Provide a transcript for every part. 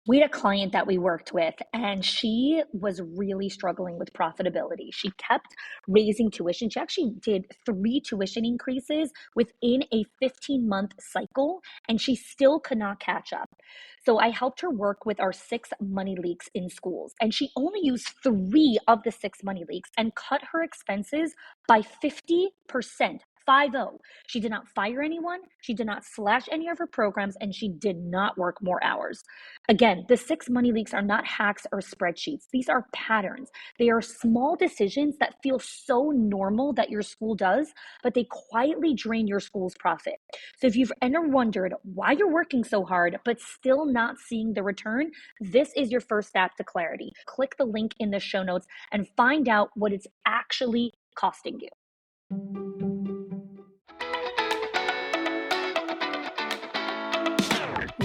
We had a client that we worked with, and she was really struggling with profitability. She kept raising tuition. She actually did 3 tuition increases within a 15-month cycle, and she still could not catch up. So I helped her work with our 6 money leaks in schools, and she only used 3 of the 6 money leaks and cut her expenses by 50%. 50. She did not fire anyone, she did not slash any of her programs, and she did not work more hours. Again, the 6 money leaks are not hacks or spreadsheets. These are patterns. They are small decisions that feel so normal that your school does, but they quietly drain your school's profit. So if you've ever wondered why you're working so hard, but still not seeing the return, this is your first step to clarity. Click the link in the show notes and find out what it's actually costing you.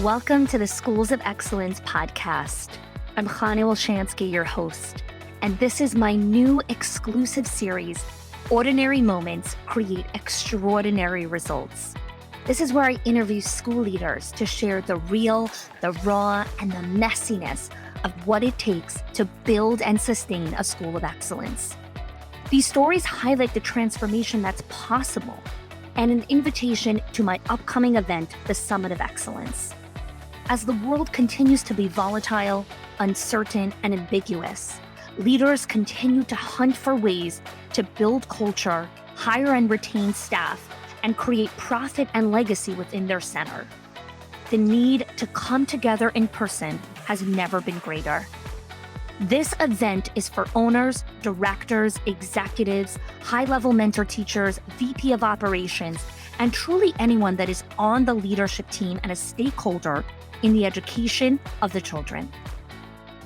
Welcome to the Schools of Excellence podcast. I'm Chani Wolshansky, your host, and this is my new exclusive series, Ordinary Moments Create Extraordinary Results. This is where I interview school leaders to share the real, the raw, and the messiness of what it takes to build and sustain a school of excellence. These stories highlight the transformation that's possible and an invitation to my upcoming event, the Summit of Excellence. As the world continues to be volatile, uncertain, and ambiguous, leaders continue to hunt for ways to build culture, hire and retain staff, and create profit and legacy within their center. The need to come together in person has never been greater. This event is for owners, directors, executives, high-level mentor teachers, VP of operations, and truly anyone that is on the leadership team and a stakeholder in the education of the children.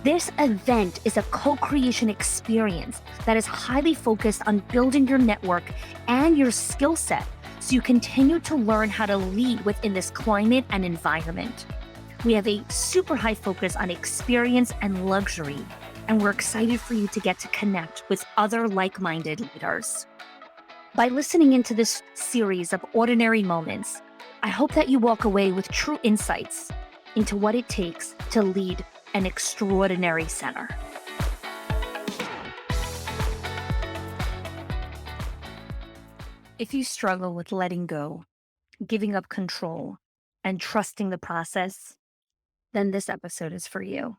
This event is a co-creation experience that is highly focused on building your network and your skill set so you continue to learn how to lead within this climate and environment. We have a super high focus on experience and luxury, and we're excited for you to get to connect with other like-minded leaders. By listening into this series of ordinary moments, I hope that you walk away with true insights into what it takes to lead an extraordinary center. If you struggle with letting go, giving up control, and trusting the process, then this episode is for you.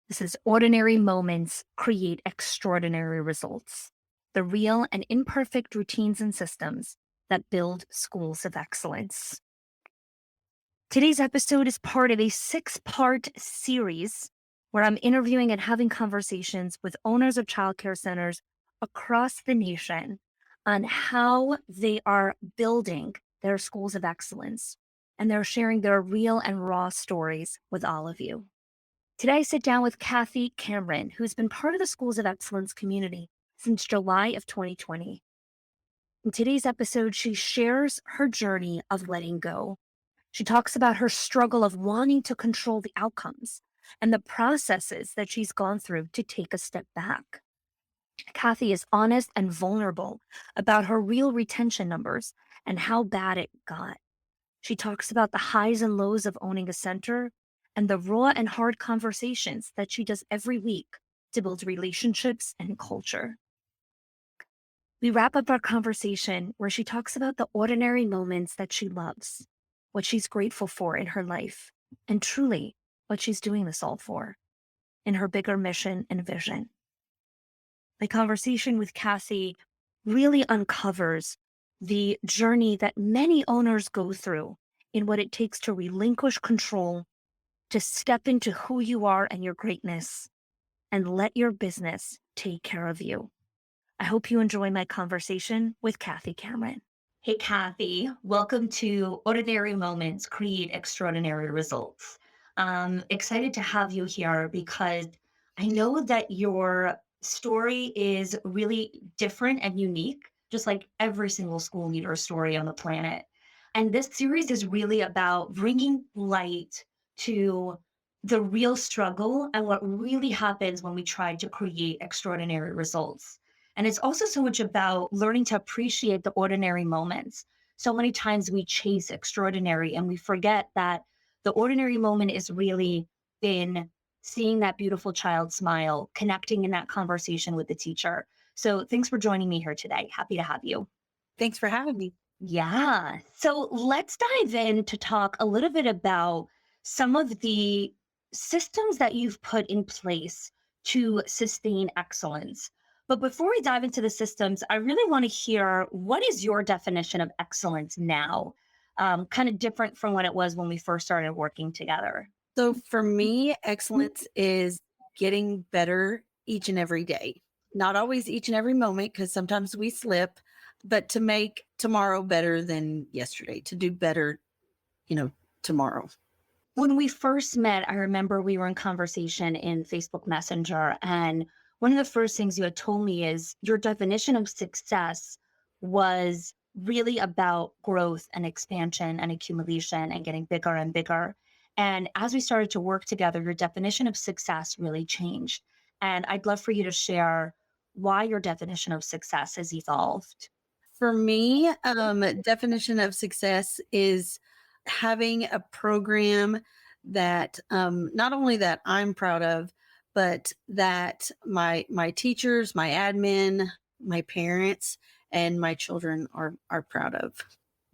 This is Ordinary Moments Create Extraordinary Results, the real and imperfect routines and systems that build schools of excellence. Today's episode is part of a 6-part series where I'm interviewing and having conversations with owners of childcare centers across the nation on how they are building their schools of excellence, and they're sharing their real and raw stories with all of you. Today, I sit down with Kathy Cameron, who's been part of the Schools of Excellence community since July of 2020. In today's episode, she shares her journey of letting go. She talks about her struggle of wanting to control the outcomes and the processes that she's gone through to take a step back. Kathy is honest and vulnerable about her real retention numbers and how bad it got. She talks about the highs and lows of owning a center and the raw and hard conversations that she does every week to build relationships and culture. We wrap up our conversation where she talks about the ordinary moments that she loves, what she's grateful for in her life, and truly what she's doing this all for in her bigger mission and vision. My conversation with Kathy really uncovers the journey that many owners go through in what it takes to relinquish control, to step into who you are and your greatness, and let your business take care of you. I hope you enjoy my conversation with Kathy Cameron. Hey, Kathy, welcome to Ordinary Moments Create Extraordinary Results. I'm excited to have you here because I know that your story is really different and unique, just like every single school leader story on the planet. And this series is really about bringing light to the real struggle and what really happens when we try to create extraordinary results. And it's also so much about learning to appreciate the ordinary moments. So many times we chase extraordinary and we forget that the ordinary moment is really been seeing that beautiful child smile, connecting in that conversation with the teacher. So thanks for joining me here today. Happy to have you. Thanks for having me. Yeah. So let's dive in to talk a little bit about some of the systems that you've put in place to sustain excellence. But before we dive into the systems, I really want to hear what is your definition of excellence now? Kind of different from what it was when we first started working together. So for me, excellence is getting better each and every day. Not always each and every moment, because sometimes we slip, but to make tomorrow better than yesterday, to do better, you know, tomorrow. When we first met, I remember we were in conversation in Facebook Messenger. And one of the first things you had told me is your definition of success was really about growth and expansion and accumulation and getting bigger and bigger. And as we started to work together, your definition of success really changed. And I'd love for you to share why your definition of success has evolved. For me, definition of success is having a program that not only that I'm proud of, but that my teachers, my admin, my parents, and my children are proud of.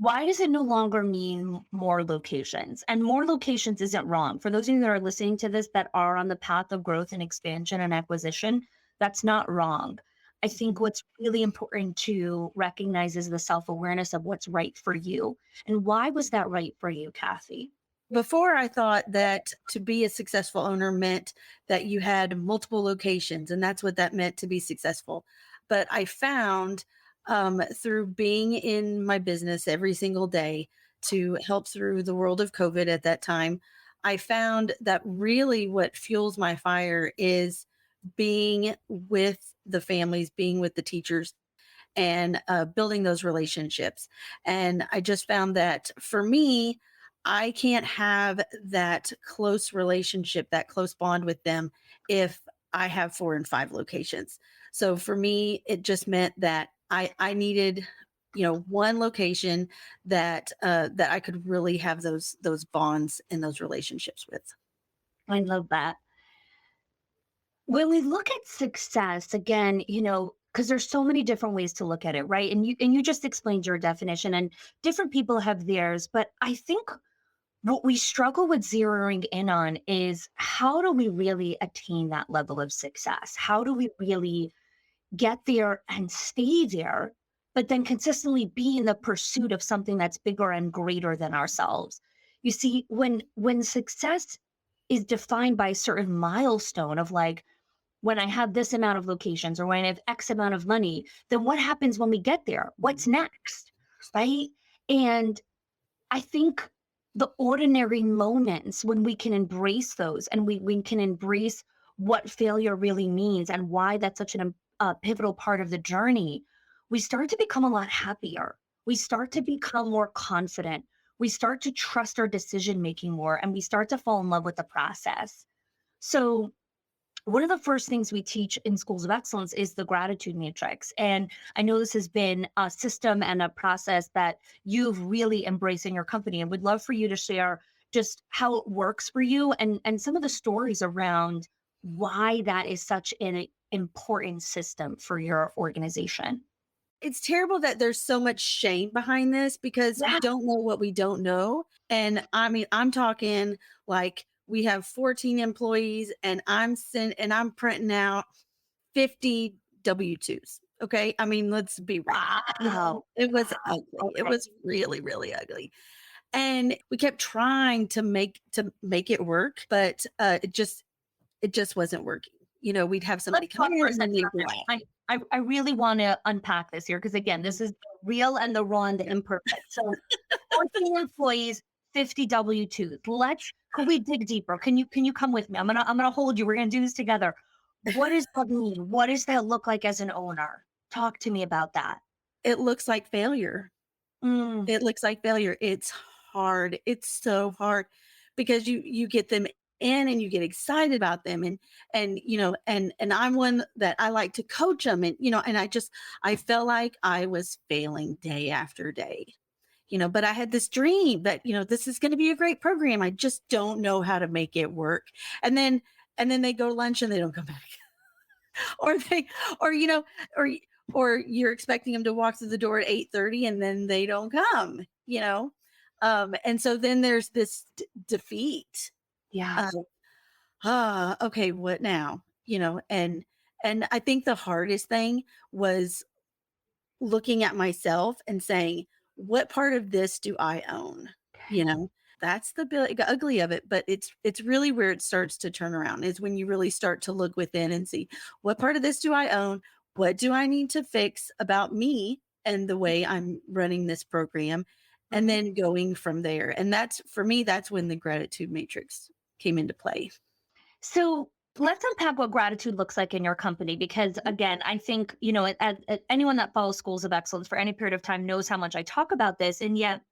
Why does it no longer mean more locations? And more locations isn't wrong. For those of you that are listening to this that are on the path of growth and expansion and acquisition, that's not wrong. I think what's really important to recognize is the self awareness of what's right for you. And why was that right for you, Kathy? Before, I thought that to be a successful owner meant that you had multiple locations, and that's what that meant to be successful. But I found through being in my business every single day to help through the world of COVID at that time, I found that really what fuels my fire is being with the families, being with the teachers, and building those relationships. And I just found that for me, I can't have that close relationship, that close bond with them if I have 4 and 5 locations. So for me, it just meant that I needed, one location that I could really have those bonds and those relationships with. I love that. When we look at success, again, because there's so many different ways to look at it, right? And you just explained your definition, and different people have theirs. But I think what we struggle with zeroing in on is how do we really attain that level of success? How do we really get there and stay there, but then consistently be in the pursuit of something that's bigger and greater than ourselves? You see, when success is defined by a certain milestone of like, when I have this amount of locations or when I have X amount of money, then what happens when we get there? What's next? Right. And I think the ordinary moments when we can embrace those and we can embrace what failure really means and why that's such a pivotal part of the journey, we start to become a lot happier. We start to become more confident. We start to trust our decision making more and we start to fall in love with the process. So, one of the first things we teach in schools of excellence is the gratitude matrix. And I know this has been a system and a process that you've really embraced in your company. And would love for you to share just how it works for you and some of the stories around why that is such an important system for your organization. It's terrible that there's so much shame behind this because we Yeah. don't know what we don't know. And I mean, I'm talking like we have 14 employees and I'm printing out 50 W-2s. Okay. I mean, let's be real. Wow. It was ugly. It Okay. was really, really ugly. And we kept trying to make it work, but it just wasn't working. We'd have somebody Let's come talk in for a and then second they on would. that. I really want to unpack this here because again, this is the real and the raw and the imperfect. So 14 employees, 50 W-2s. Could we dig deeper? Can you come with me? I'm gonna hold you. We're gonna do this together. What does that mean? What does that look like as an owner? Talk to me about that. It looks like failure. Mm, It looks like failure. It's hard. It's so hard because you get them in and you get excited about them and I'm one that I like to coach them and and I felt like I was failing day after day. but I had this dream that, this is going to be a great program. I just don't know how to make it work. And then, they go to lunch and they don't come back. or they, or, or, or you're expecting them to walk through the door at 8:30 and then they don't come. And so then there's this defeat. Yeah. Uh, okay, what now? And I think the hardest thing was looking at myself and saying, what part of this do I own? You know, that's the big ugly of it, but it's really where it starts to turn around is when you really start to look within and see what part of this do I own? What do I need to fix about me and the way I'm running this program? And Mhm. then going from there. And that's for me, that's when the gratitude matrix came into play. So let's unpack what gratitude looks like in your company because again, I think, anyone that follows schools of excellence for any period of time knows how much I talk about this. And yet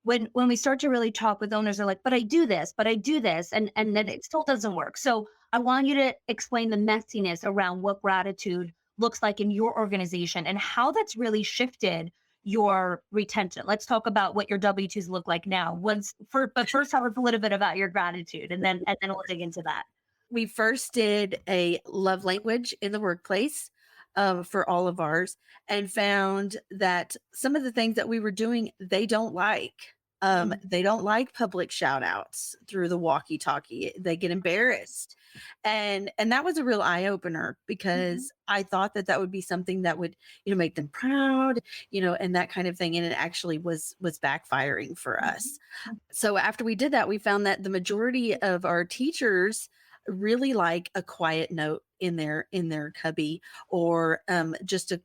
when we start to really talk with owners, they're like, but I do this, but I do this, and then it still doesn't work. So I want you to explain the messiness around what gratitude looks like in your organization and how that's really shifted your retention. Let's talk about what your W-2s look like now. But first tell us a little bit about your gratitude and then we'll dig into that. We first did a love language in the workplace for all of ours and found that some of the things that we were doing, they don't like. Mhm. They don't like public shout outs through the walkie talkie. They get embarrassed. And that was a real eye opener Mhm. because I thought that that would be something that would, make them proud, and that kind of thing. And it actually was backfiring for us. Mhm. So after we did that, we found that the majority of our teachers really like a quiet note in their cubby or just a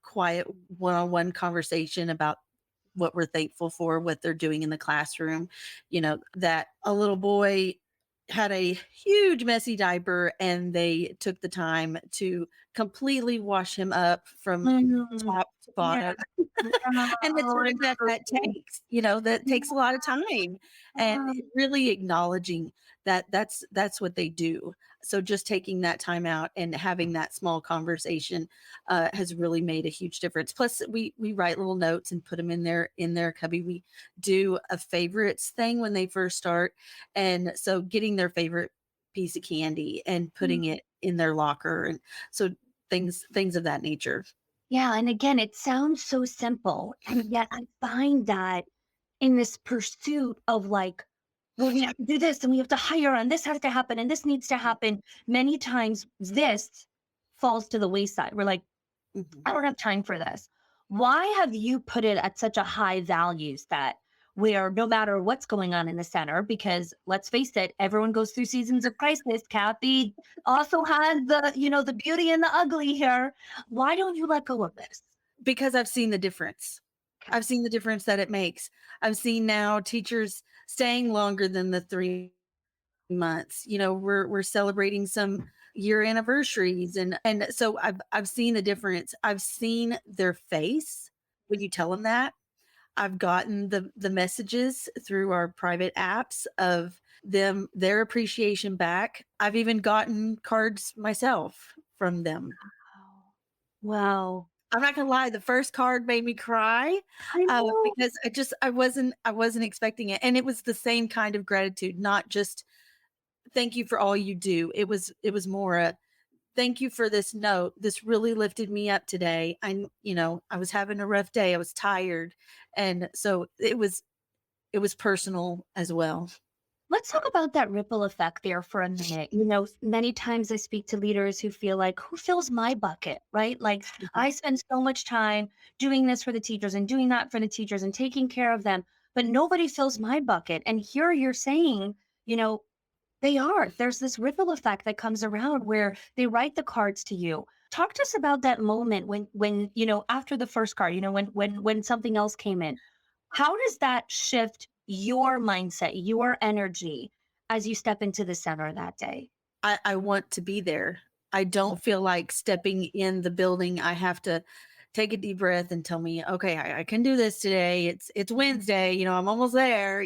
quiet one-on-one conversation about what we're thankful for, what they're doing in the classroom. That a little boy had a huge messy diaper and they took the time to completely wash him up from Mhm. top to Yeah. bottom. And the Oh, time that that takes, that takes a lot of time, and really acknowledging that that's what they do. So just taking that time out and having that small conversation has really made a huge difference. Plus, we write little notes and put them in their cubby. We do a favorites thing when they first start, and so getting their favorite piece of candy and putting it in their locker, and so things of that nature. Yeah, and again, it sounds so simple, and yet I find that in this pursuit of like, well, we have to do this and we have to hire and this has to happen and this needs to happen. Many times this falls to the wayside. We're like, Mhm. I don't have time for this. Why have you put it at such a high values that where no matter what's going on in the center, because let's face it, everyone goes through seasons of crisis. Kathy also has the beauty and the ugly here. Why don't you let go of this? Because I've seen the difference. Okay. I've seen the difference that it makes. I've seen now teachers staying longer than the 3 months. We're celebrating some year anniversaries, and so I've seen the difference. I've seen their face when you tell them that. I've gotten the messages through our private apps of their appreciation back. I've even gotten cards myself from them. Wow. I'm not gonna lie, the first card made me cry, I know. because I wasn't expecting it, and it was the same kind of gratitude, not just, "Thank you for all you do." It was more a, "Thank you for this note. This really lifted me up today. I was having a rough day. I was tired." And so it was personal as well. Let's talk about that ripple effect there for a minute. Many times I speak to leaders who feel like, who fills my bucket, right? Like, Mhm. I spend so much time doing this for the teachers and doing that for the teachers and taking care of them, but nobody fills my bucket. And here you're saying, you know, they are. There's this ripple effect that comes around where they write the cards to you. Talk to us about that moment when after the first card, when something else came in. How does that shift your mindset, your energy as you step into the center that day? I want to be there. I don't feel like stepping in the building. I have to take a deep breath and tell me, okay, I can do this today. It's Wednesday. I'm almost there.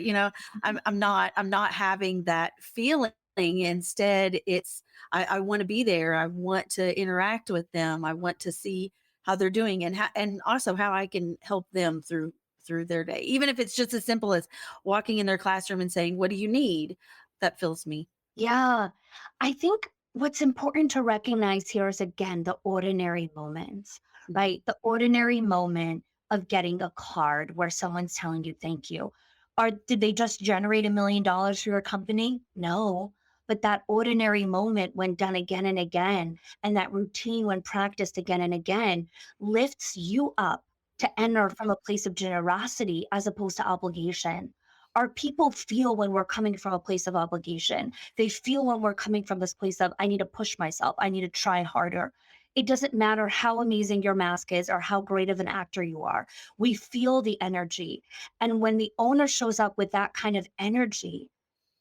I'm not having that feeling. Instead, it's I want to be there. I want to interact with them. I want to see how they're doing and and also how I can help them through their day. Even if it's just as simple as walking in their classroom and saying, "What do you need?" That fills me. Yeah. I think what's important to recognize here is again the ordinary moments, Mhm. right? The ordinary moment of getting a card where someone's telling you thank you. Or did they just generate $1 million for your company? No. But that ordinary moment, when done again and again, and that routine, when practiced again and again, lifts you up to enter from a place of generosity as opposed to obligation. Our people feel when we're coming from a place of obligation. They feel when we're coming from this place of, I need to push myself, I need to try harder. It doesn't matter how amazing your mask is or how great of an actor you are. We feel the energy. And when the owner shows up with that kind of energy,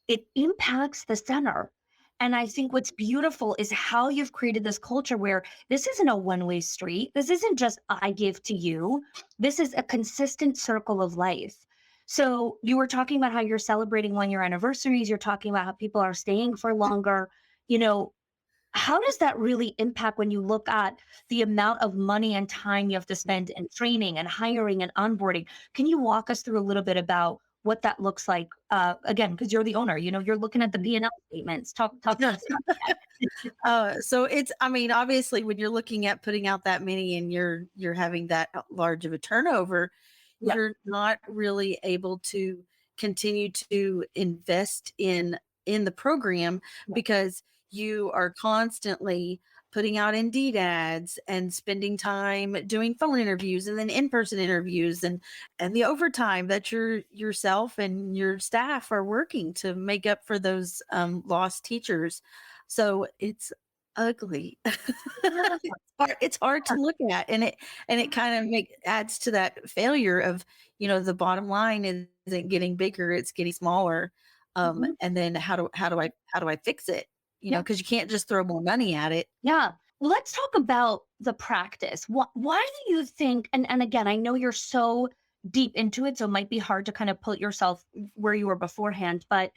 it impacts the center. And I think what's beautiful is how you've created this culture where this isn't a one-way street. This isn't just I give to you. This is a consistent circle of life. So you were talking about how you're celebrating 1 year anniversaries. You're talking about how people are staying for longer. You know, how does that really impact when you look at the amount of money and time you have to spend in training and hiring and onboarding? Can you walk us through a little bit about what that looks like? Again, because you're the owner, you're looking at the P&L statements. Talk to us about that. So it's, I mean, obviously when you're looking at putting out that many and you're having that large of a turnover, Yeah. you're not really able to continue to invest in the program Yeah. because you are constantly putting out Indeed ads and spending time doing phone interviews and then in-person interviews and the overtime that yourself and your staff are working to make up for those lost teachers. So it's ugly. It's hard to look at, and it kind of make adds to that failure of, the bottom line isn't getting bigger, it's getting smaller. Mhm. And then how do I fix it? Yeah. Because you can't just throw more money at it. Yeah. Let's talk about the practice. Why do you think, and again, I know you're so deep into it, so it might be hard to kind of put yourself where you were beforehand, but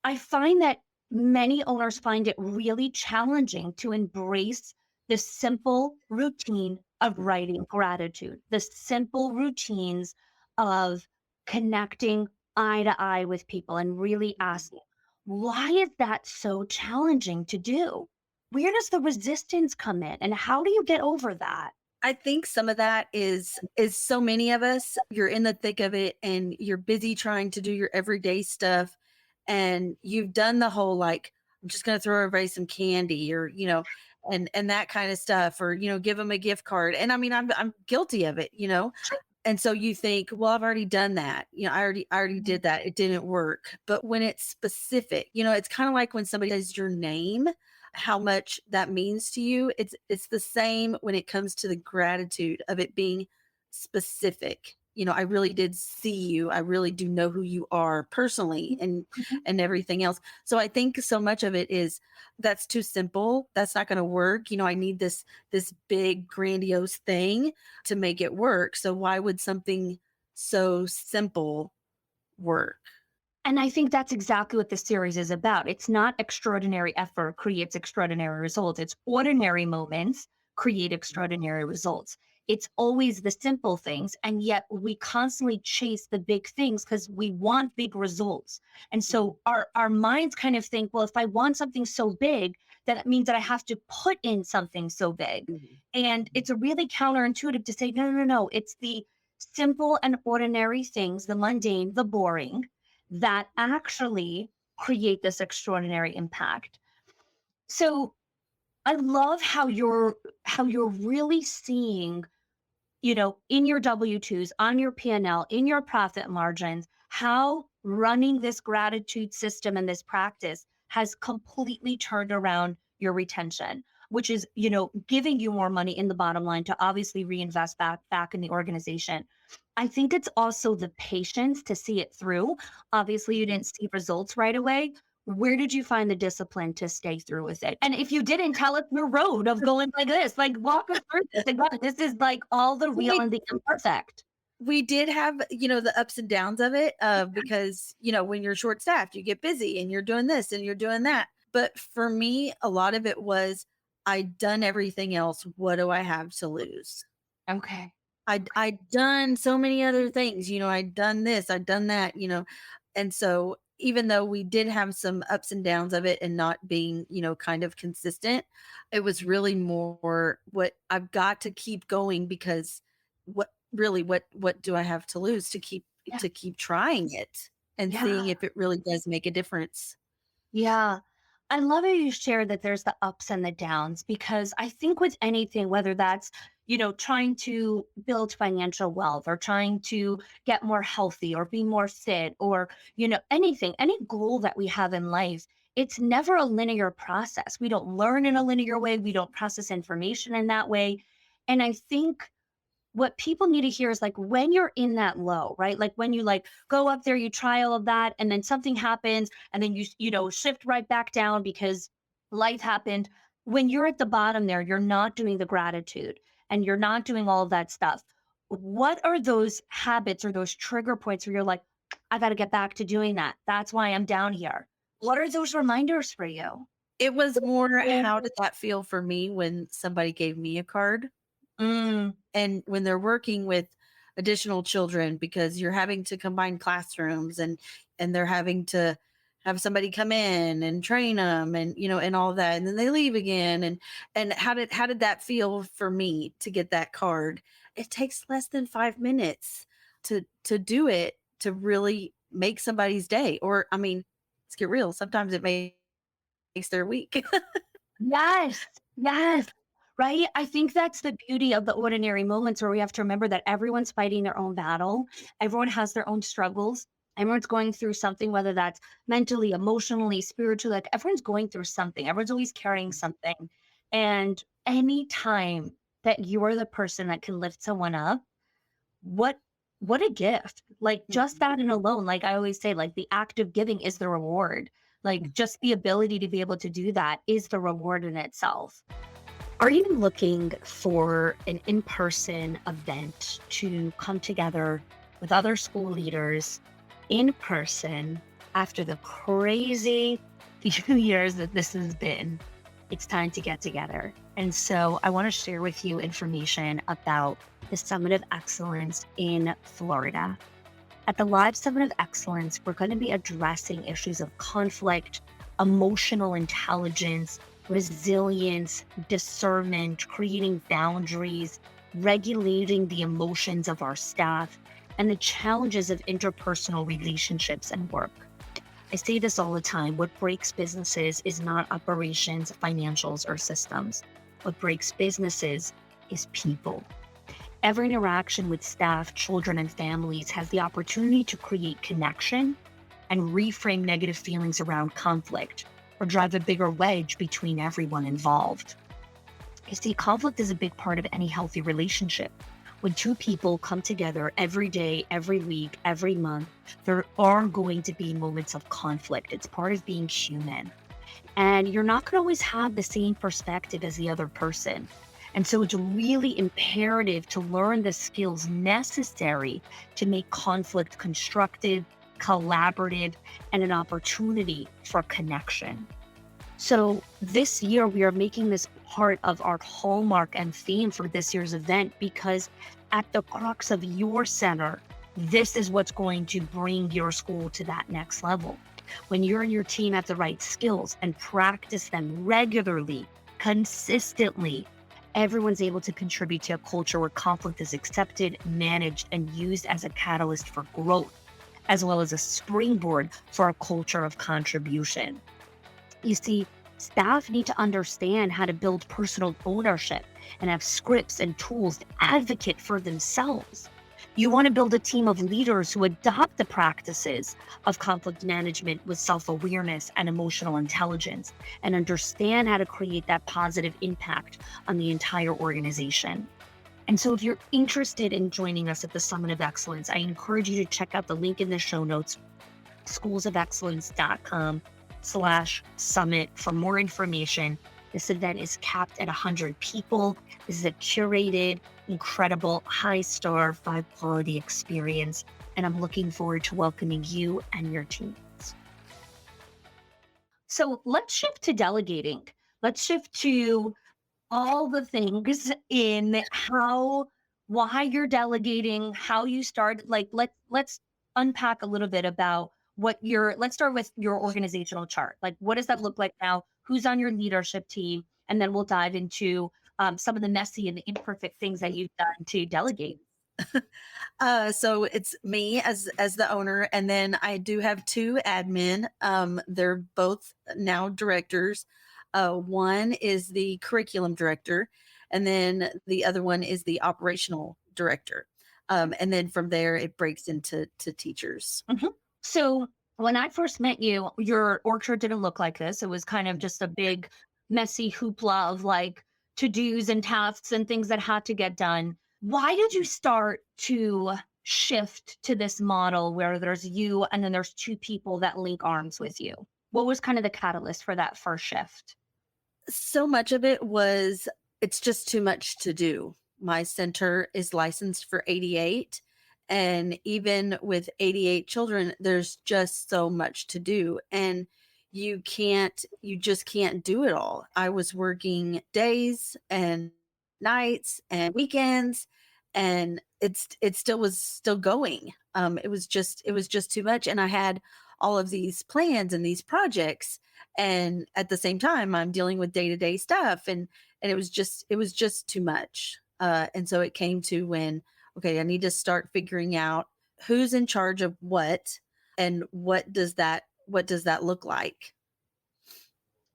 I find that many owners find it really challenging to embrace the simple routine of writing gratitude, the simple routines of connecting eye to eye with people and really asking, why is that so challenging to do? Where does the resistance come in? And how do you get over that? I think some of that is so many of us, you're in the thick of it and you're busy trying to do your everyday stuff and you've done the whole like, I'm just gonna throw everybody some candy or, and that kind of stuff, or, give them a gift card. And I mean, I'm guilty of it. And so you think, well, I've already done that. I already did that. It didn't work. But when it's specific, it's kind of like when somebody says your name, how much that means to you. It's the same when it comes to the gratitude of it being specific. I really did see you. I really do know who you are personally and everything else. So I think so much of it is that's too simple. That's not going to work. I need this big grandiose thing to make it work. So why would something so simple work? And I think that's exactly what this series is about. It's not extraordinary effort creates extraordinary results. It's ordinary moments create extraordinary results. It's always the simple things. And yet we constantly chase the big things because we want big results. And Mhm, so our minds kind of think, well, if I want something so big, that means that I have to put in something so big. mhm, And it's a really counterintuitive to say, no, no, no. It's the simple and ordinary things, the mundane, the boring that actually create this extraordinary impact. So I love how you're really seeing, in your W-2s, on your P&L, in your profit margins, how running this gratitude system and this practice has completely turned around your retention, which is, giving you more money in the bottom line to obviously reinvest back in the organization. I think it's also the patience to see it through. Obviously, you didn't see results right away. Where did you find the discipline to stay through with it? And if you didn't, tell us your road of going like this. Like, walk us through this. Again, this is like all the real We and the imperfect. we did have, the ups and downs of it, because, when you're short staffed, you get busy and you're doing this and you're doing that. But for me, a lot of it was I'd done everything else. What do I have to lose? Okay. I'd done so many other things, I'd done this, I'd done that, and so even though we did have some ups and downs of it and not being, kind of consistent, it was really more what I've got to keep going because what do I have to lose to keep Yeah. trying it and seeing Yeah. if it really does make a difference. Yeah. I love how you shared that there's the ups and the downs because I think with anything, whether that's, trying to build financial wealth or trying to get more healthy or be more fit or, anything, any goal that we have in life, it's never a linear process. We don't learn in a linear way. We don't process information in that way. And I think what people need to hear is like when you're in that low, right? Like when you like go up there, you try all of that, and then something happens, and then shift right back down because life happened. When you're at the bottom there, you're not doing the gratitude and you're not doing all of that stuff. What are those habits or those trigger points where you're like, I got to get back to doing that? That's why I'm down here. What are those reminders for you? It was more how did that feel for me when somebody gave me a card? Mm, And when they're working with additional children because you're having to combine classrooms and they're having to have somebody come in and train them and and all that and then they leave again and how did that feel for me to get that card? It takes less than 5 minutes to do it to really make somebody's day, or I mean, let's get real, sometimes it makes their week. yes. Yes. Right? I think that's the beauty of the ordinary moments where we have to remember that everyone's fighting their own battle. Everyone has their own struggles. Everyone's going through something, whether that's mentally, emotionally, spiritually, like everyone's going through something. Everyone's always carrying something. And any time that you are the person that can lift someone up, what what a gift. Like just that and alone, like I always say, like the act of giving is the reward. Like just the ability to be able to do that is the reward in itself. Are you looking for an in person event to come together with other school leaders in person after the crazy few years that this has been? It's time to get together. And so I want to share with you information about the Summit of Excellence in Florida. At the Live Summit of Excellence, we're going to be addressing issues of conflict, emotional intelligence, resilience, discernment, creating boundaries, regulating the emotions of our staff, and the challenges of interpersonal relationships and work. I say this all the time. What breaks businesses is not operations, financials, or systems. What breaks businesses is people. Every interaction with staff, children, and families has the opportunity to create connection and reframe negative feelings around conflict or drive a bigger wedge between everyone involved. You see, conflict is a big part of any healthy relationship. When two people come together every day, every week, every month, there are going to be moments of conflict. It's part of being human. And you're not going to always have the same perspective as the other person. And so it's really imperative to learn the skills necessary to make conflict constructive, collaborative, and an opportunity for connection. So this year, we are making this part of our hallmark and theme for this year's event because at the crux of your center, this is what's going to bring your school to that next level. When you and your team have the right skills and practice them regularly, consistently, everyone's able to contribute to a culture where conflict is accepted, managed, and used as a catalyst for growth, as well as a springboard for a culture of contribution. You see, staff need to understand how to build personal ownership and have scripts and tools to advocate for themselves. You want to build a team of leaders who adopt the practices of conflict management with self awareness and emotional intelligence and understand how to create that positive impact on the entire organization. And so, if you're interested in joining us at the Summit of Excellence, I encourage you to check out the link in the show notes, schoolsofexcellence.com/summit for more information. This event is capped at 100 people. This is a curated, incredible, high-star, 5 quality experience, and I'm looking forward to welcoming you and your teams. So let's shift to delegating. Let's shift to all the things in how why you're delegating, how you started. Like let's unpack a little bit about what your let's start with your organizational chart. Like what does that look like now? Who's on your leadership team? And then we'll dive into some of the messy and the imperfect things that you've done to delegate. So it's me as the owner, and then I do have two admin. They're both now directors. One is the curriculum director, and then the other one is the operational director. And then from there, it breaks into teachers. Mhm. So when I first met you, your org chart didn't look like this. It was kind of just a big, messy hoopla of like to dos and tasks and things that had to get done. Why did you start to shift to this model where there's you and then there's two people that link arms with you? What was kind of the catalyst for that first shift? So much of it was it's just too much to do. My center is licensed for 88. And even with 88 children, there's just so much to do. And you just can't do it all. I was working days and nights and weekends, and it still was still going. It was just too much. And I had all of these plans and these projects, and at the same time I'm dealing with day-to-day stuff, and it was just too much. And so it came to when, okay, I need to start figuring out who's in charge of what, and what does that look like.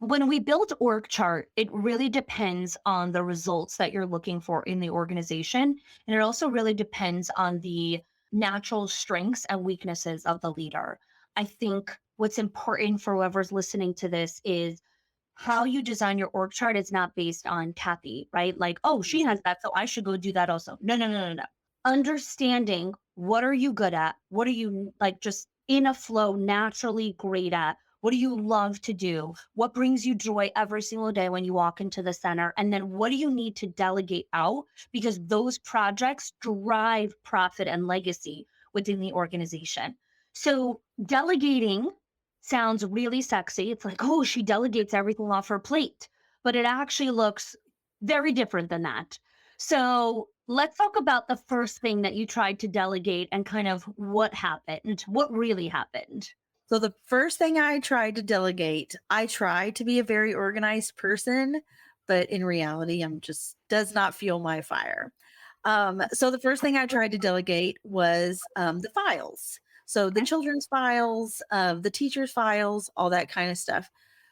When we build org chart, it really depends on the results that you're looking for in the organization. And it also really depends on the natural strengths and weaknesses of the leader. I think what's important for whoever's listening to this is how you design your org chart is not based on Kathy, right? Like, oh, she has that, so I should go do that also. No, no, no, no, no. Understanding what are you good at? What are you like just in a flow, naturally great at? What do you love to do? What brings you joy every single day when you walk into the center? And then what do you need to delegate out? Because those projects drive profit and legacy within the organization. So delegating sounds really sexy. It's like, oh, she delegates everything off her plate. But it actually looks very different than that. So let's talk about the first thing that you tried to delegate and kind of what happened, what really happened. So the first thing I tried to delegate, I try to be a very organized person, but in reality, I'm just does not fuel my fire. So the first thing I tried to delegate was the files. So the Okay. children's files, the teachers' files, all that kind of stuff.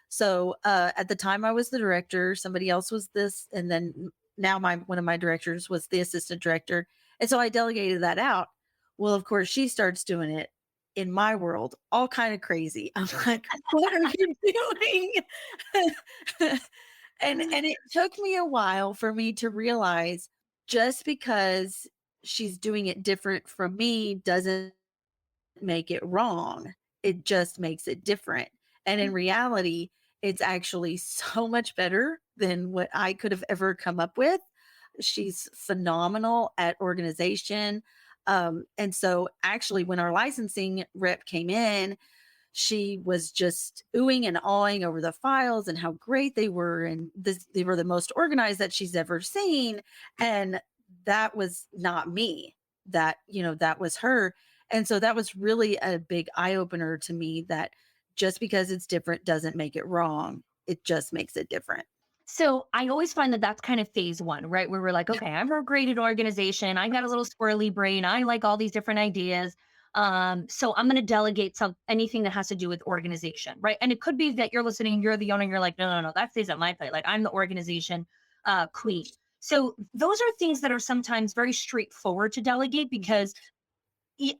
So at the time I was the director, somebody else was this, and then now my one of my directors was the assistant director, and so I delegated that out. Well, of course, she starts doing it in my world, all kind of crazy. I'm like, what are you doing? And it took me a while for me to realize just because she's doing it different from me doesn't make it wrong. It just makes it different. And in reality, it's actually so much better than what I could have ever come up with. She's phenomenal at organization. And so, actually, when our licensing rep came in, she was just oohing and awing over the files and how great they were. And they were the most organized that she's ever seen. And that was not me. That was her. And so that was really a big eye opener to me that just because it's different doesn't make it wrong. It just makes it different. So I always find that that's kind of phase one, right? Where we're like, okay, I'm a graded organization. I got a little squirrely brain. I like all these different ideas. So I'm going to delegate anything that has to do with organization, right? And it could be that you're listening, you're the owner, you're like, no, no, no, that stays at my plate. Like I'm the organization queen. So those are things that are sometimes very straightforward to delegate because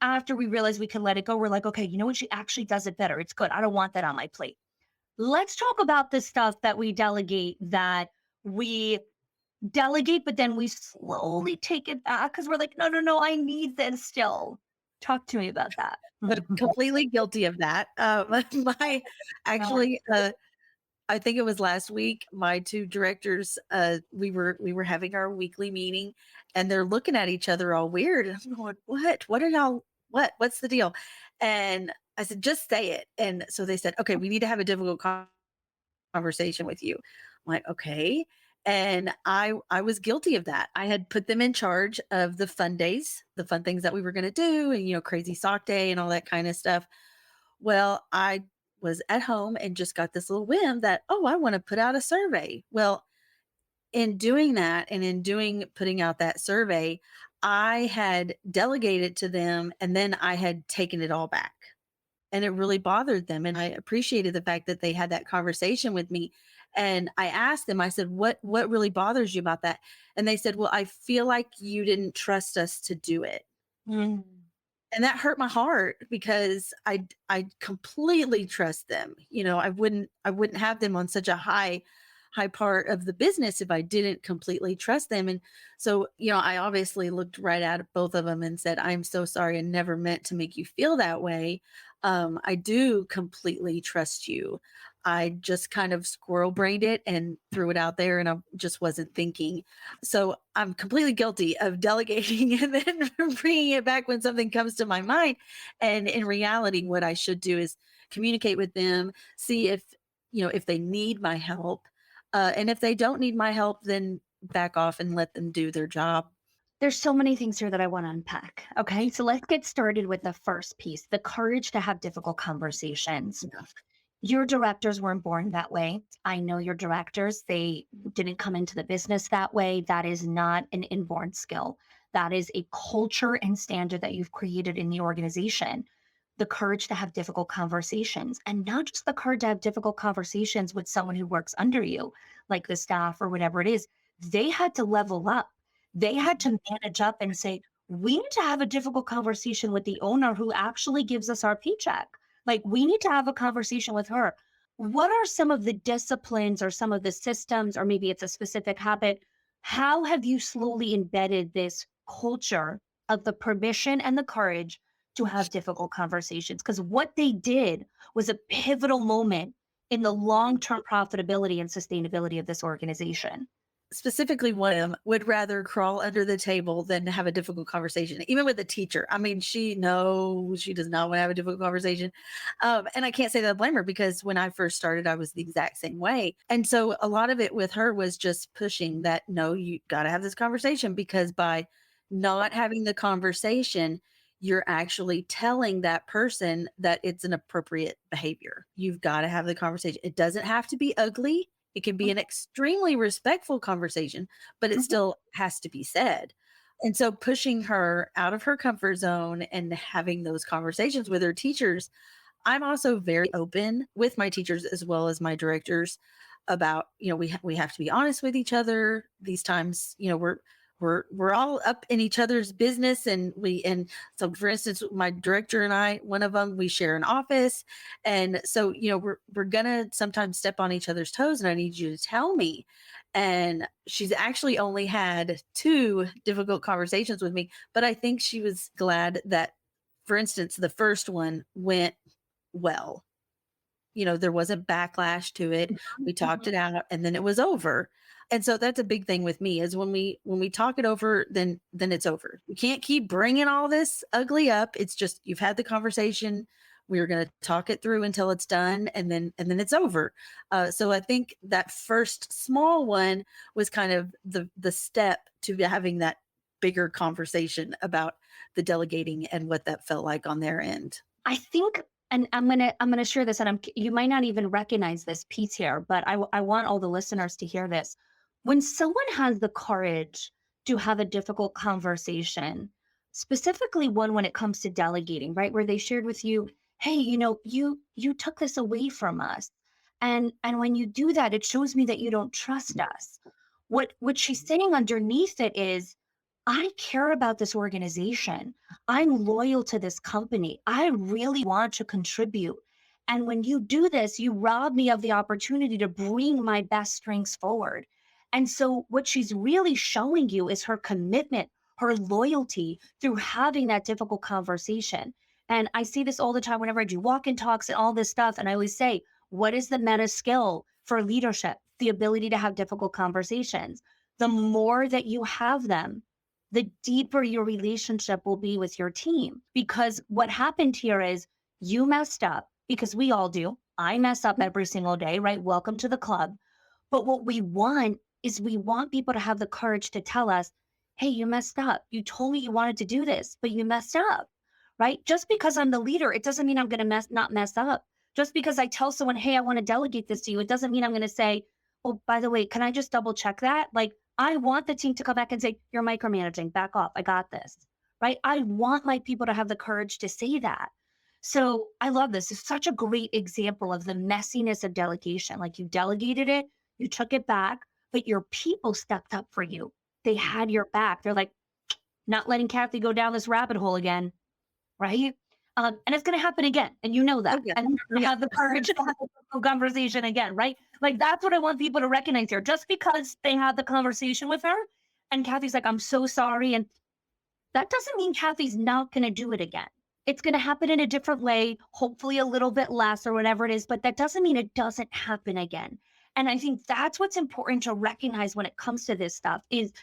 after we realize we can let it go, we're like, okay, you know what? She actually does it better. It's good. I don't want that on my plate. Let's talk about the stuff that we delegate, but then we slowly take it back because we're like, no, no, no, I need this still. Talk to me about that. But completely guilty of that. My actually, I think it was last week, my 2 directors, we were having our weekly meeting, and they're looking at each other all weird, and I'm going, "What? What are y'all what's the deal?" And I said, "Just say it." And so they said, "Okay, we need to have a difficult conversation with you." I'm like, "Okay." And I was guilty of that. I had put them in charge of the fun days, the fun things that we were going to do, and crazy sock day and all that kind of stuff. Well, I was at home and just got this little whim that, oh, I want to put out a survey. Well, in doing that and in doing putting out that survey, I had delegated to them and then I had taken it all back. And it really bothered them. And I appreciated the fact that they had that conversation with me. And I asked them, I said, what really bothers you about that? And they said, well, I feel like you didn't trust us to do it. Mm. And that hurt my heart because I completely trust them. I wouldn't have them on such a high part of the business if I didn't completely trust them. And so, I obviously looked right at both of them and said, I'm so sorry. I never meant to make you feel that way. I do completely trust you. I just kind of squirrel brained it and threw it out there and I just wasn't thinking. So I'm completely guilty of delegating and then bringing it back when something comes to my mind. And in reality, what I should do is communicate with them, see if they need my help, and if they don't need my help, then back off and let them do their job. There's so many things here that I want to unpack. Okay. So let's get started with the first piece, the courage to have difficult conversations. Yeah. Your directors weren't born that way. I know your directors, they didn't come into the business that way. That is not an inborn skill. That is a culture and standard that you've created in the organization. The courage to have difficult conversations, and not just the courage to have difficult conversations with someone who works under you, like the staff or whatever it is. They had to level up. They had to manage up and say, we need to have a difficult conversation with the owner who actually gives us our paycheck. Like, we need to have a conversation with her. What are some of the disciplines or some of the systems, or maybe it's a specific habit? How have you slowly embedded this culture of the permission and the courage to have difficult conversations? Because what they did was a pivotal moment in the long term profitability and sustainability of this organization. Specifically, one of them would rather crawl under the table than to have a difficult conversation, even with a teacher. I mean, she does not want to have a difficult conversation. And I can't say that I blame her because when I first started, I was the exact same way. And so a lot of it with her was just pushing that, no, you got to have this conversation because by not having the conversation, you're actually telling that person that it's an appropriate behavior. You've got to have the conversation. It doesn't have to be ugly. It can be an extremely respectful conversation, but it Mhm. still has to be said. And so pushing her out of her comfort zone and having those conversations with her teachers, I'm also very open with my teachers as well as my directors about, we have to be honest with each other. These times, we're all up in each other's business and so for instance my director and I, one of them, we share an office, and so we're gonna sometimes step on each other's toes and I need you to tell me. And she's actually only had two difficult conversations with me, but I think she was glad that, for instance, the first one went well. There wasn't backlash to it. We talked Mhm. it out and then it was over. And so that's a big thing with me is when we talk it over, then it's over. We can't keep bringing all this ugly up. It's just you've had the conversation. We're going to talk it through until it's done, and then it's over. So I think that first small one was kind of the step to having that bigger conversation about the delegating and what that felt like on their end. I think, and I'm gonna share this, and you might not even recognize this piece here, but I want all the listeners to hear this. When someone has the courage to have a difficult conversation, specifically one when it comes to delegating, right, where they shared with you, hey, you took this away from us, and when you do that, it shows me that you don't trust us. What she's saying underneath it is, I care about this organization. I'm loyal to this company. I really want to contribute. And when you do this, you rob me of the opportunity to bring my best strengths forward. And so, what she's really showing you is her commitment, her loyalty through having that difficult conversation. And I see this all the time whenever I do walk in talks and all this stuff. And I always say, what is the meta skill for leadership? The ability to have difficult conversations. The more that you have them, the deeper your relationship will be with your team. Because what happened here is you messed up, because we all do. I mess up every single day, right? Welcome to the club. But what we want is we want people to have the courage to tell us, hey, you messed up. You told me you wanted to do this, but you messed up, right? Just because I'm the leader, it doesn't mean I'm going to not mess up. Just because I tell someone, hey, I want to delegate this to you, it doesn't mean I'm going to say, oh, by the way, can I just double check that? Like, I want the team to come back and say, you're micromanaging, back off. I got this, right? I want my people to have the courage to say that. So I love this. It's such a great example of the messiness of delegation. Like you delegated it, you took it back, but your people stepped up for you. They had your back. They're like, not letting Kathy go down this rabbit hole again, right? And it's going to happen again. And you know Oh that. yeah. And you're going to Yeah. have the courage to have the conversation again, right? Like that's what I want people to recognize here. Just because they had the conversation with her and Kathy's like, I'm so sorry. And that doesn't mean Kathy's not going to do it again. It's going to happen in a different way, hopefully a little bit less or whatever it is, but that doesn't mean it doesn't happen again. And I think that's what's important to recognize when it comes to this stuff is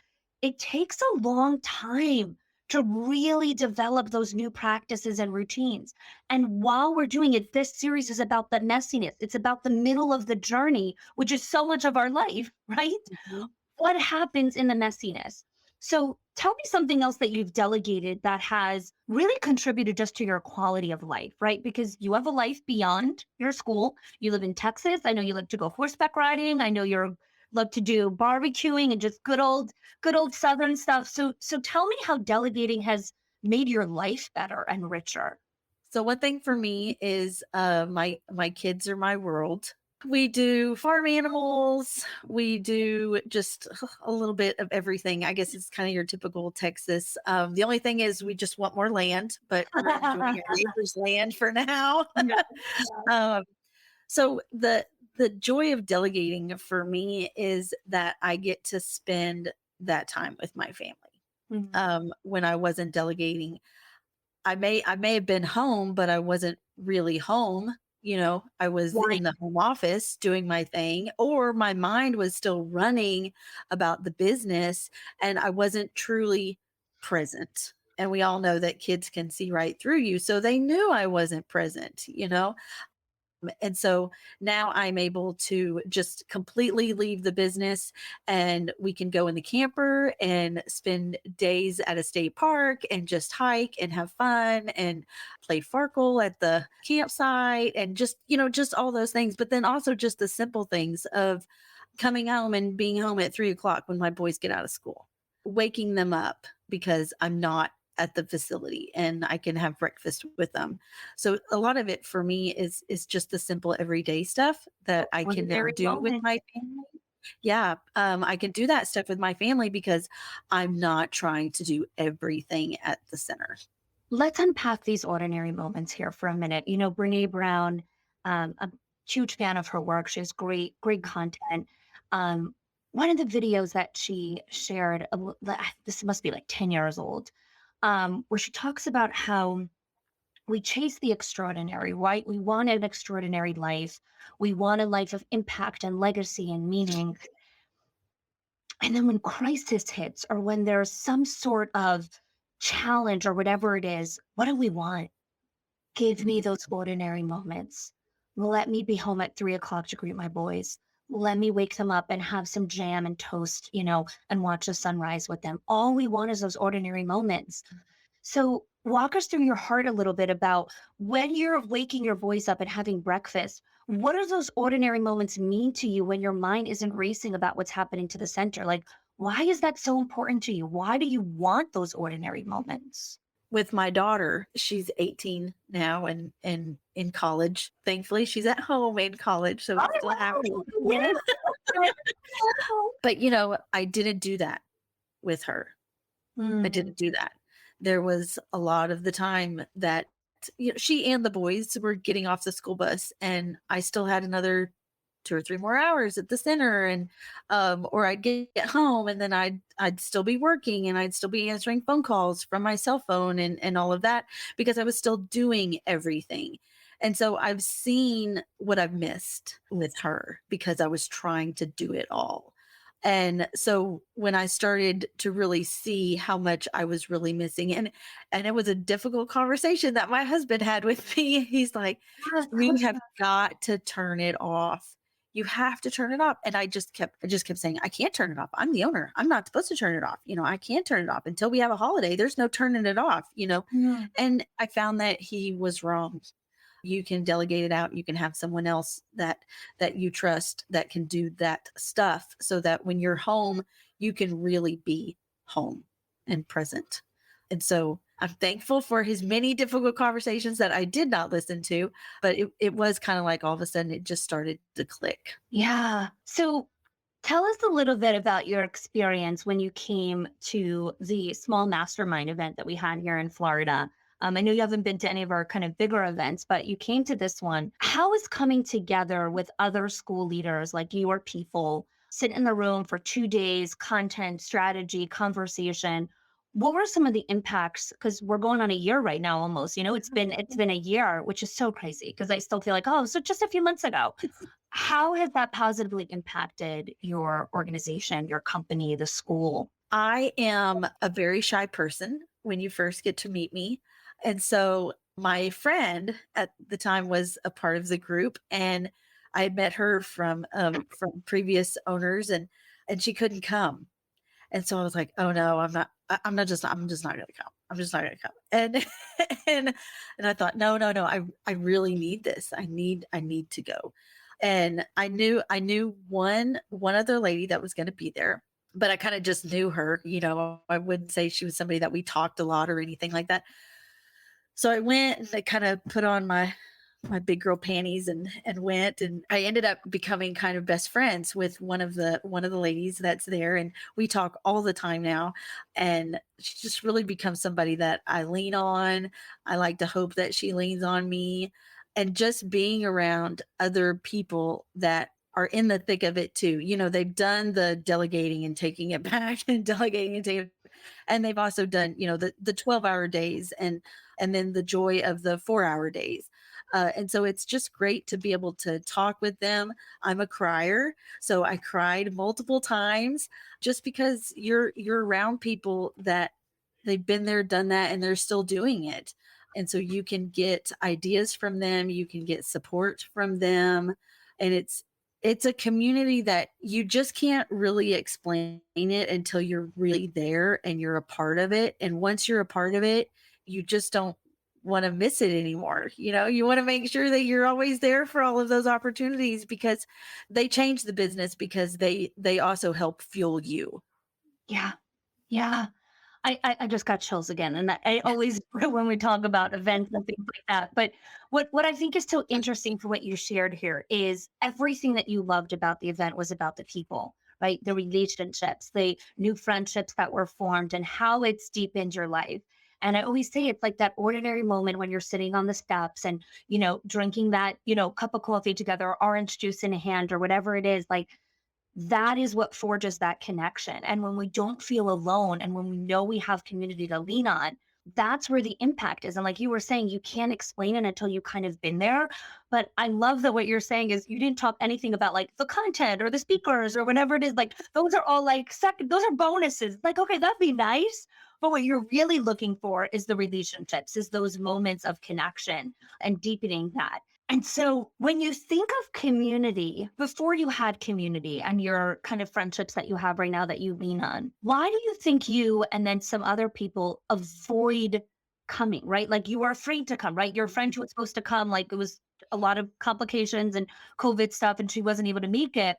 it takes a long time to really develop those new practices and routines. And while we're doing it, this series is about the messiness. It's about the middle of the journey, which is so much of our life, right? Mhm. What happens in the messiness? So tell me something else that you've delegated that has really contributed just to your quality of life, right? Because you have a life beyond your school. You live in Texas. I know you like to go horseback riding. I know you're love to do barbecuing and just good old Southern stuff. So tell me how delegating has made your life better and richer. So one thing for me is my kids are my world. We do farm animals. We do just a little bit of everything. I guess it's kind of your typical Texas. The only thing is we just want more land, but we're enjoying our neighbor's land for now. Yeah. um, so the joy of delegating for me is that I get to spend that time with my family. Mhm. When I wasn't delegating, I may have been home, but I wasn't really home. I was Right. in the home office doing my thing, or my mind was still running about the business and I wasn't truly present. And we all know that kids can see right through you. So they knew I wasn't present. And so now I'm able to just completely leave the business and we can go in the camper and spend days at a state park and just hike and have fun and play Farkle at the campsite and just all those things. But then also just the simple things of coming home and being home at 3 o'clock when my boys get out of school, waking them up because I'm not at the facility and I can have breakfast with them. So a lot of it for me is just the simple everyday stuff that I can now Ordinary do with moments. my family. Yeah, I can do that stuff with my family because I'm not trying to do everything at the center. Let's unpack these ordinary moments here for a minute. You know, Brene Brown, I'm a huge fan of her work. She has great content. Um, one of the videos that she shared, this must be like 10 years old, where she talks about how we chase the extraordinary, right? We want an extraordinary life. We want a life of impact and legacy and meaning. And then when crisis hits or when there's some sort of challenge or whatever it is, what do we want? Give me those ordinary moments. Let me be home at 3 o'clock to greet my boys. Let me wake them up and have some jam and toast, and watch the sunrise with them. All we want is those ordinary moments. So, walk us through your heart a little bit about when you're waking your voice up and having breakfast. What do those ordinary moments mean to you when your mind isn't racing about what's happening to the center? Like, why is that so important to you? Why do you want those ordinary moments? With my daughter, she's 18 now and in college. Thankfully, she's at home in college, so Oh, it's still happening. wow. But I didn't do that with her. I Mm, didn't do that. There was a lot of the time that she and the boys were getting off the school bus and I still had another 2 or 3 more hours at the center and or I'd get home and then I'd still be working and I'd still be answering phone calls from my cell phone and all of that because I was still doing everything. And so I've seen what I've missed with her because I was trying to do it all. And so when I started to really see how much I was really missing, and it was a difficult conversation that my husband had with me. He's like, "You have got to turn it off. You have to turn it off. And I just kept saying, I can't turn it off. I'm the owner. I'm not supposed to turn it off. I can't turn it off until we have a holiday. There's no turning it off. Yeah. And I found that he was wrong. You can delegate it out. You can have someone else that you trust that can do that stuff so that when you're home, you can really be home and present. And so I'm thankful for his many difficult conversations that I did not listen to, but it was kind of like all of a sudden it just started to click. Yeah. So tell us a little bit about your experience when you came to the small mastermind event that we had here in Florida. I know you haven't been to any of our kind of bigger events, but you came to this one. How is coming together with other school leaders like your people, sit in the room for 2 days, content, strategy, conversation? What were some of the impacts? Because we're going on a year right now almost. It's been a year, which is so crazy because I still feel like, oh, so just a few months ago. How has that positively impacted your organization, your company, the school? I am a very shy person when you first get to meet me. And so my friend at the time was a part of the group, and I had met her from previous owners, and she couldn't come. And so I was like, "Oh no, I'm just not gonna come. I'm just not gonna come." And and and I thought, "No, no, no. I really need this. I need to go." And I knew one other lady that was gonna be there, but I kind of just knew her. I wouldn't say she was somebody that we talked a lot or anything like that. So I went and I kind of put on my big girl panties and went, and I ended up becoming kind of best friends with one of the ladies that's there, and we talk all the time now. And she just really becomes somebody that I lean on. I like to hope that she leans on me, and just being around other people that are in the thick of it too. They've done the delegating and taking it back and delegating and taking it, and they've also done, the 12-hour days, and then the joy of the 4-hour days. And so it's just great to be able to talk with them. I'm a crier, so I cried multiple times just because you're around people that they've been there, done that, and they're still doing it. And so you can get ideas from them, you can get support from them, and it's a community that you just can't really explain it until you're really there and you're a part of it. And once you're a part of it, you just don't want to miss it anymore. You want to make sure that you're always there for all of those opportunities because they change the business because they also help fuel you. Yeah. Yeah. I just got chills again, and I always when we talk about events and things like that. But what I think is so interesting for what you shared here is everything that you loved about the event was about the people, right? The relationships, the new friendships that were formed, and how it's deepened your life. And I always say it's like that ordinary moment when you're sitting on the steps and drinking that cup of coffee together, orange juice in a hand, or whatever it is, like that is what forges that connection. And when we don't feel alone and when we know we have community to lean on, that's where the impact is. And like you were saying, you can't explain it until you kind of been there. But I love that what you're saying is you didn't talk anything about like the content or the speakers or whatever it is. Like those are all like second, those are bonuses. Like, okay, that'd be nice. But what you're really looking for is the relationships, is those moments of connection and deepening that. And so when you think of community, before you had community and your kind of friendships that you have right now that you lean on, why do you think you and then some other people avoid coming, right? Like you were afraid to come, right? Your friend who was supposed to come, like it was a lot of complications and COVID stuff and she wasn't able to make it.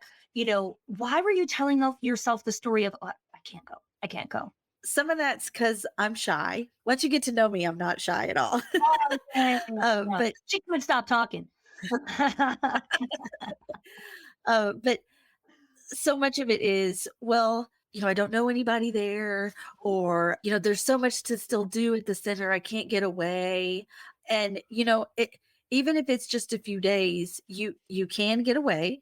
Why were you telling yourself the story of, oh, I can't go. I can't go. Some of that's because I'm shy. Once you get to know me, I'm not shy at all. Okay. Yeah. But She couldn't stop talking. but so much of it is, well, I don't know anybody there, or, there's so much to still do at the center. I can't get away. And, even if it's just a few days, you can get away.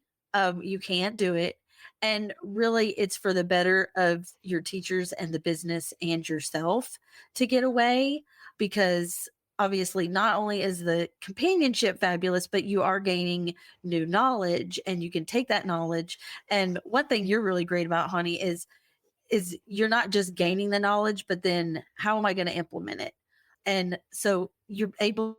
You can't do it. And really it's for the better of your teachers and the business and yourself to get away, because obviously not only is the companionship fabulous, but you are gaining new knowledge and you can take that knowledge. And one thing you're really great about, honey, is you're not just gaining the knowledge, but then how am I going to implement it? And so you're able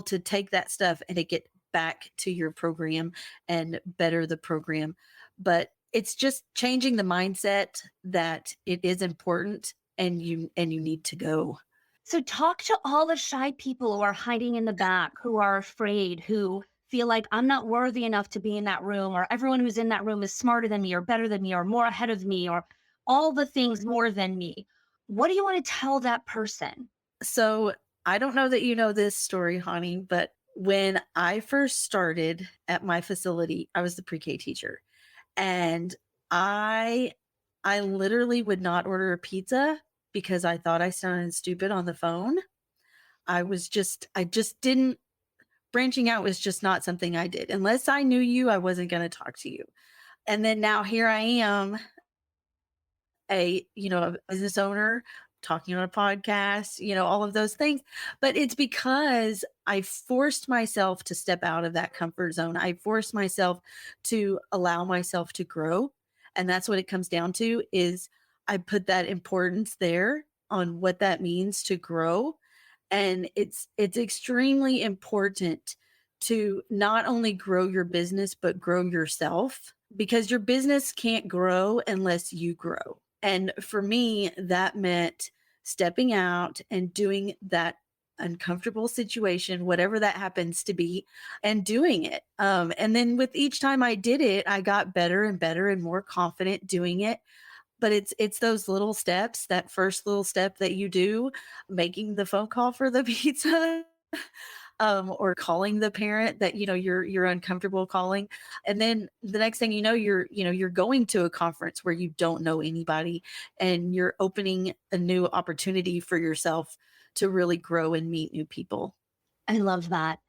to take that stuff and take it back to your program and better the program. But it's just changing the mindset that it is important and you need to go. So talk to all the shy people who are hiding in the back, who are afraid, who feel like I'm not worthy enough to be in that room, or everyone who's in that room is smarter than me, or better than me, or more ahead of me, or all the things more than me. What do you want to tell that person? So I don't know that you know this story, honey, but when I first started at my facility, I was the pre-K teacher. And I I literally would not order a pizza because I thought I sounded stupid on the phone. I just didn't branching out was just not something I did. Unless I knew you, I wasn't going to talk to you. And then now here I am, a business owner talking on a podcast, all of those things. But it's because I forced myself to step out of that comfort zone. I forced myself to allow myself to grow. And that's what it comes down to is I put that importance there on what that means to grow. And it's extremely important to not only grow your business but grow yourself because your business can't grow unless you grow. And for me, that meant stepping out and doing that uncomfortable situation, whatever that happens to be, and doing it. And then with each time I did it, I got better and better and more confident doing it. But it's those little steps, that first little step that you do, making the phone call for the pizza, or calling the parent that you're uncomfortable calling, and then the next thing you're going to a conference where you don't know anybody, and you're opening a new opportunity for yourself to really grow and meet new people. I love that.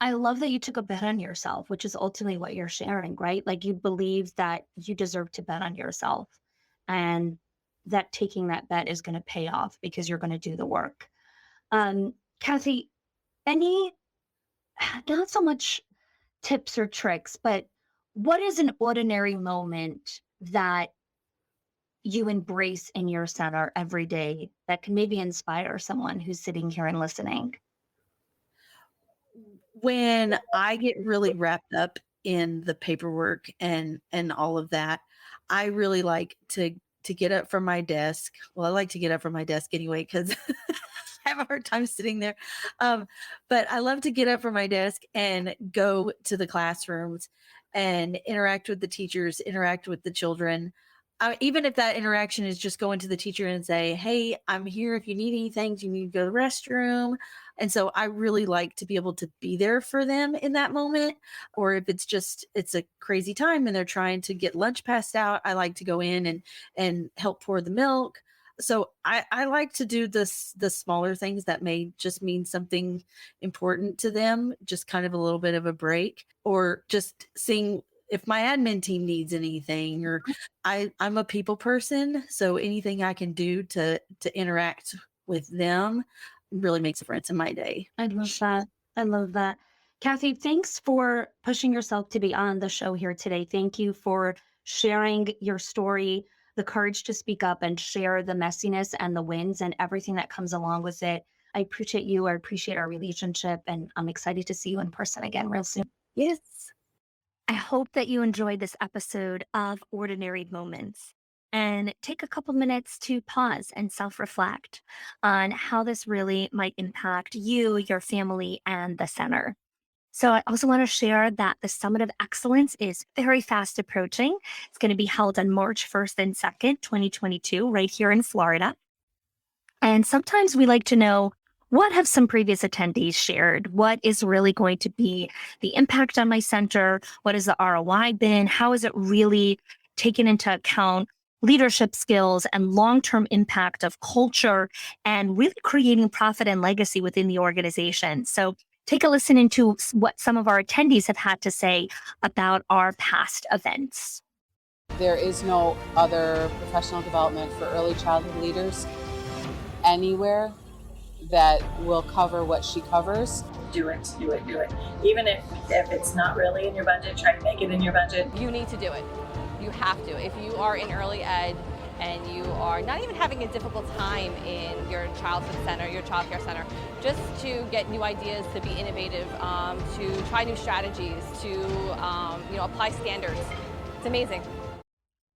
I love that you took a bet on yourself, which is ultimately what you're sharing, right? Like you believe that you deserve to bet on yourself and that taking that bet is going to pay off because you're going to do the work. Kathy, any, not so much tips or tricks, but what is an ordinary moment that you embrace in your center every day that can maybe inspire someone who's sitting here and listening? When I get really wrapped up in the paperwork and all of that, I really like to get up from my desk. Well, I like to get up from my desk anyway because I have a hard time sitting there. But I love to get up from my desk and go to the classrooms and interact with the teachers, interact with the children. Even if that interaction is just going to the teacher and say, "Hey, I'm here. If you need anything, do you need to go to the restroom?" And so I really like to be able to be there for them in that moment. Or if it's a crazy time and they're trying to get lunch passed out, I like to go in and help pour the milk. So I like to do the smaller things that may just mean something important to them, just kind of a little bit of a break, or just seeing if my admin team needs anything, or I'm a people person, so anything I can do to interact with them really makes a difference in my day. I love that. I love that. Kathy, thanks for pushing yourself to be on the show here today. Thank you for sharing your story, the courage to speak up and share the messiness and the wins and everything that comes along with it. I appreciate you. I appreciate our relationship, and I'm excited to see you in person again real soon. Yes. I hope that you enjoyed this episode of Ordinary Moments and take a couple minutes to pause and self reflect on how this really might impact you, your family, and the center. So, I also want to share that the Summit of Excellence is very fast approaching. It's going to be held on March 1st and 2nd, 2022, right here in Florida. And sometimes we like to know what have some previous attendees shared? What is really going to be the impact on my center? What has the ROI been? How is it really taken into account leadership skills and long-term impact of culture and really creating profit and legacy within the organization? So take a listen into what some of our attendees have had to say about our past events. There is no other professional development for early childhood leaders anywhere that will cover what she covers. Do it, do it, do it. Even if it's not really in your budget, try to make it in your budget. You need to do it. You have to. If you are in early ed and you are not even having a difficult time in your childhood center, your childcare center, just to get new ideas, to be innovative, to try new strategies, to apply standards. It's amazing.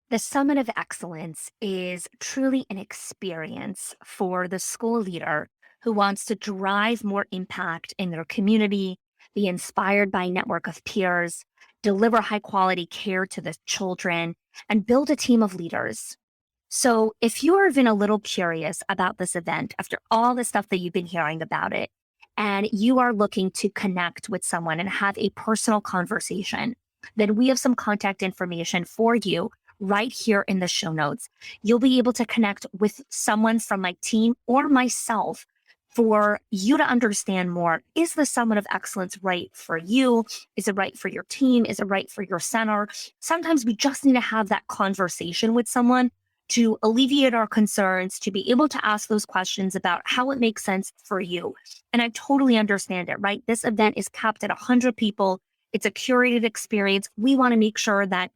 The Summit of Excellence is truly an experience for the school leader who wants to drive more impact in their community, be inspired by a network of peers, deliver high quality care to the children, and build a team of leaders. So, if you are even a little curious about this event after all the stuff that you've been hearing about it, and you are looking to connect with someone and have a personal conversation, then we have some contact information for you right here in the show notes. You'll be able to connect with someone from my team or myself for you to understand more. Is the Summit of Excellence right for you? Is it right for your team? Is it right for your center? Sometimes we just need to have that conversation with someone to alleviate our concerns, to be able to ask those questions about how it makes sense for you. And I totally understand it, right? This event is capped at 100 people. It's a curated experience. We want to make sure that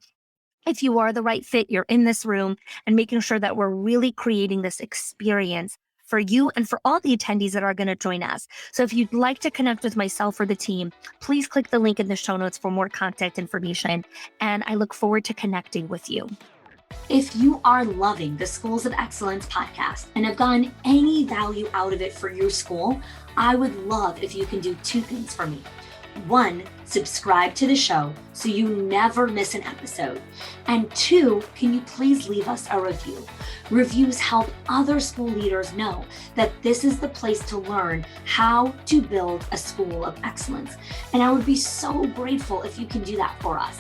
if you are the right fit, you're in this room, and making sure that we're really creating this experience for you and for all the attendees that are going to join us. So if you'd like to connect with myself or the team, please click the link in the show notes for more contact information. And I look forward to connecting with you. If you are loving the Schools of Excellence podcast and have gotten any value out of it for your school, I would love if you can do two things for me. One, subscribe to the show so you never miss an episode. And two, can you please leave us a review? Reviews help other school leaders know that this is the place to learn how to build a school of excellence. And I would be so grateful if you can do that for us.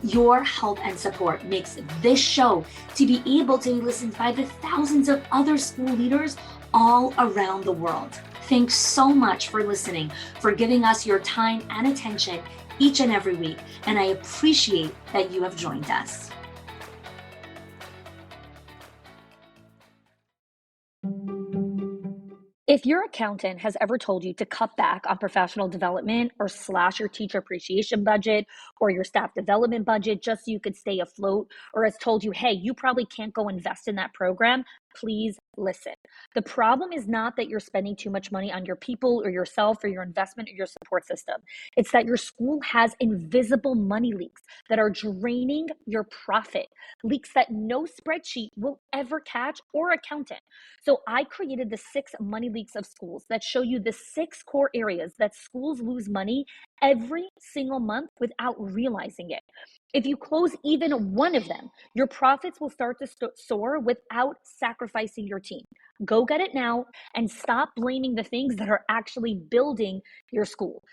Your help and support makes this show to be able to be listened by the thousands of other school leaders all around the world. Thanks so much for listening, for giving us your time and attention each and every week, and I appreciate that you have joined us. If your accountant has ever told you to cut back on professional development or slash your teacher appreciation budget or your staff development budget just so you could stay afloat, or has told you, hey, you probably can't go invest in that program, please listen. The problem is not that you're spending too much money on your people or yourself or your investment or your support system. It's that your school has invisible money leaks that are draining your profit, leaks that no spreadsheet will ever catch or accountant. So I created the 6 money leaks of schools that show you the 6 core areas that schools lose money every single month without realizing it. If you close even one of them, your profits will start to soar without sacrificing your team. Go get it now and stop blaming the things that are actually building your school.